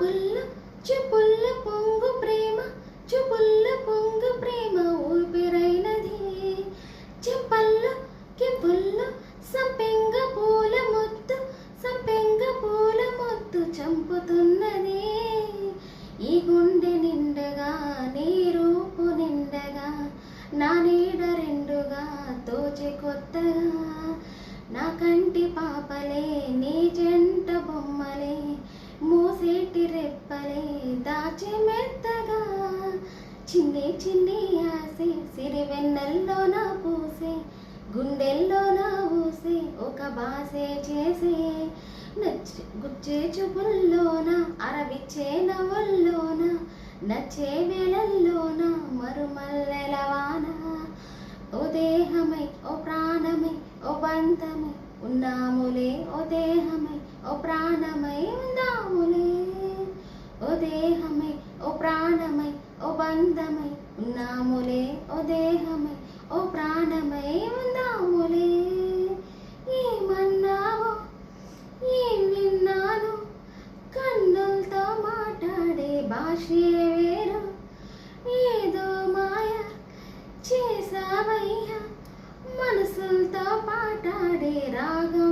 చూపుల్లో చూపుల్లో పొంగు ప్రేమ, చూపుల్లో పొంగు ప్రేమ ఊపిరైనది. చెంపల్లో కెంపుల్లో సంపెంగ పూల ముద్దు, సంపెంగ పూల ముద్దు చంపుతున్నది. ఈ గుండె నిండగా నీ రూపు నిండగా, నా నీడ రెండుగా తోచె కొత్తగా. నా కంటి పాపలే నీ జంట బొమ్మలే, మూసేటి రెప్పలే దాచి మెత్తగా. చిన్ని చిన్ని ఆసే సిరివెన్నెల్లో నా పూసే, గుండెల్లో నా ఊసే ఒక బాసే చేసే. గుచ్చే చూపుల్లోన అరవిచ్చే నవ్వుల్లోన, నచ్చే వేళల్లోన మరుమల్లెల వాన. ఓ దేహమై ఓ ప్రాణమై ఓ బంధమై ఉన్నాములే, ఓ దేహమై ఓ ప్రాణమై ఉందాములే. ఓ దేహమై ఓ ప్రాణమై ఓ బంధమై ఉన్నాములే, ఓ దేహమై ఓ ప్రాణమై ఉందాములే. ఏమన్నావో ఏం విన్నాను, కన్నులతో మాట్లాడే భాషే వేరు. ఏదో మాయ చేసావయ్యా, మనసులతో పాటాడే రాగం